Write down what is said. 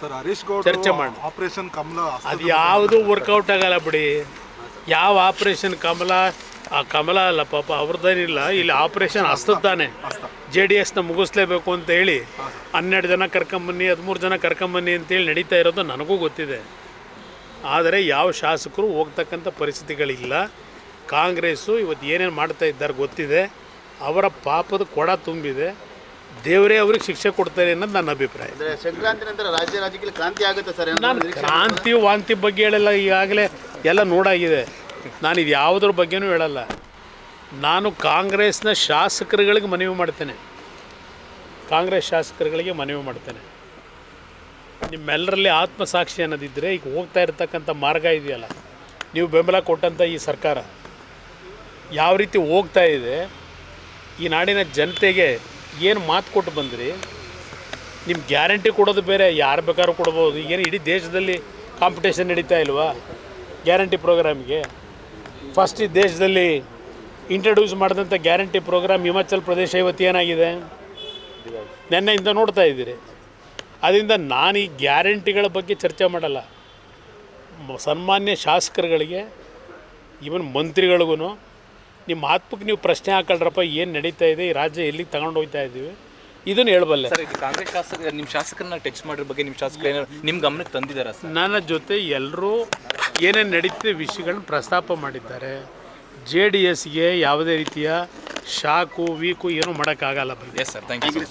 Sir Harish Gowda ಚರ್ಚೆ ಮಾಡಿ operation ಕಮಲ ಅದು ಯಾವುದು ವರ್ಕೌಟ್ ಆಗಲ್ಲ ಬಿಡಿ. ಯಾವ ಆಪರೇಷನ್ ಕಮಲ ಆ ಕಮಲ ಅಲ್ಲ ಪಾಪ ಅವ್ರದ್ದೇನಿಲ್ಲ. ಇಲ್ಲಿ ಆಪರೇಷನ್ ಹಸ್ತದ್ದಾನೆ. JDSನ ಮುಗಿಸ್ಲೇಬೇಕು ಅಂತ ಹೇಳಿ 12 ಜನ ಕರ್ಕೊಂಬನ್ನಿ 13 ಜನ ಕರ್ಕೊಂಬನ್ನಿ ಅಂತೇಳಿ ನಡೀತಾ ಇರೋದು ನನಗೂ ಗೊತ್ತಿದೆ. ಆದರೆ ಯಾವ ಶಾಸಕರು ಹೋಗ್ತಕ್ಕಂಥ ಪರಿಸ್ಥಿತಿಗಳಿಲ್ಲ. ಕಾಂಗ್ರೆಸ್ಸು ಇವತ್ತು ಏನೇನು ಮಾಡ್ತಾ ಇದ್ದಾರೆ ಗೊತ್ತಿದೆ. ಅವರ ಪಾಪದ ಕೊಡ ತುಂಬಿದೆ. ದೇವರೇ ಅವ್ರಿಗೆ ಶಿಕ್ಷೆ ಕೊಡ್ತಾರೆ ಅನ್ನೋದು ನನ್ನ ಅಭಿಪ್ರಾಯ. ಸಂಕ್ರಾಂತಿ ನಂತರ ರಾಜ್ಯ ರಾಜಕೀಯ ಕ್ರಾಂತಿ ಆಗುತ್ತೆ ಸರ್. ನಾನು ಕ್ರಾಂತಿ ವಾಂತಿ ಬಗ್ಗೆ ಹೇಳಲ್ಲ. ಈಗಾಗಲೇ ಎಲ್ಲ ನೋಡಾಗಿದೆ. ನಾನು ಇದು ಯಾವುದ್ರ ಬಗ್ಗೆನೂ ಹೇಳಲ್ಲ. ನಾನು ಕಾಂಗ್ರೆಸ್ನ ಶಾಸಕರುಗಳಿಗೆ ಮನವಿ ಮಾಡ್ತೇನೆ. ಕಾಂಗ್ರೆಸ್ ಶಾಸಕರುಗಳಿಗೆ ಮನವಿ ಮಾಡ್ತೇನೆ, ನಿಮ್ಮೆಲ್ಲರಲ್ಲಿ ಆತ್ಮಸಾಕ್ಷಿ ಅನ್ನೋದಿದ್ದರೆ ಈಗ ಹೋಗ್ತಾ ಇರ್ತಕ್ಕಂಥ ಮಾರ್ಗ ಇದೆಯಲ್ಲ, ನೀವು ಬೆಂಬಲ ಕೊಟ್ಟಂಥ ಈ ಸರ್ಕಾರ ಯಾವ ರೀತಿ ಹೋಗ್ತಾ ಇದೆ, ಈ ನಾಡಿನ ಜನತೆಗೆ ಏನು ಮಾತು ಕೊಟ್ಟು ಬಂದ್ರಿ. ನಿಮ್ಮ ಗ್ಯಾರಂಟಿ ಕೊಡೋದು ಬೇರೆ, ಯಾರು ಬೇಕಾದ್ರೂ ಕೊಡ್ಬೋದು. ಏನು ಇಡೀ ದೇಶದಲ್ಲಿ ಕಾಂಪಿಟೇಷನ್ ನಡೀತಾ ಇಲ್ವಾ ಗ್ಯಾರಂಟಿ ಪ್ರೋಗ್ರಾಮ್ಗೆ? ಫಸ್ಟ್ ಈ ದೇಶದಲ್ಲಿ ಇಂಟ್ರಡ್ಯೂಸ್ ಮಾಡಿದಂಥ ಗ್ಯಾರಂಟಿ ಪ್ರೋಗ್ರಾಮ್ ಹಿಮಾಚಲ್ ಪ್ರದೇಶ ಇವತ್ತು ಏನಾಗಿದೆ ನೆನ್ನೆಯಿಂದ ನೋಡ್ತಾ ಇದ್ದೀರಿ. ಅದರಿಂದ ನಾನು ಈ ಗ್ಯಾರಂಟಿಗಳ ಬಗ್ಗೆ ಚರ್ಚೆ ಮಾಡಲ್ಲ. ಸನ್ಮಾನ್ಯ ಶಾಸಕರುಗಳಿಗೆ ಇವನ್ ಮಂತ್ರಿಗಳಿಗೂ ನಿಮ್ಮ ಆತ್ಮಕ್ಕೆ ನೀವು ಪ್ರಶ್ನೆ ಹಾಕೊಳ್ರಪ್ಪ, ಏನು ನಡೀತಾ ಇದೆ, ಈ ರಾಜ್ಯ ಎಲ್ಲಿಗೆ ತಗೊಂಡು ಹೋಗ್ತಾ ಇದ್ದೀವಿ, ಇದನ್ನು ಹೇಳಬಲ್ಲೆ. ಸರ್, ಇದು ಕಾಂಗ್ರೆಸ್ ಶಾಸಕರು ನಿಮ್ಮ ಶಾಸಕರನ್ನ ಟಚ್ ಮಾಡಿರೋ ಬಗ್ಗೆ ನಿಮ್ಮ ಶಾಸಕರು ಏನಾದ್ರು ನಿಮ್ಮ ಗಮನಕ್ಕೆ ತಂದಿದ್ದಾರೆ ಸರ್? ನನ್ನ ಜೊತೆ ಎಲ್ಲರೂ ಏನೇನು ನಡೀತಿದೆ ವಿಷಯಗಳನ್ನ ಪ್ರಸ್ತಾಪ ಮಾಡಿದ್ದಾರೆ. JDSಗೆ ಯಾವುದೇ ರೀತಿಯ ಶಾಕು ವೀಕು ಏನೂ ಮಾಡೋಕ್ಕಾಗಲ್ಲ. Yes sir, thank you.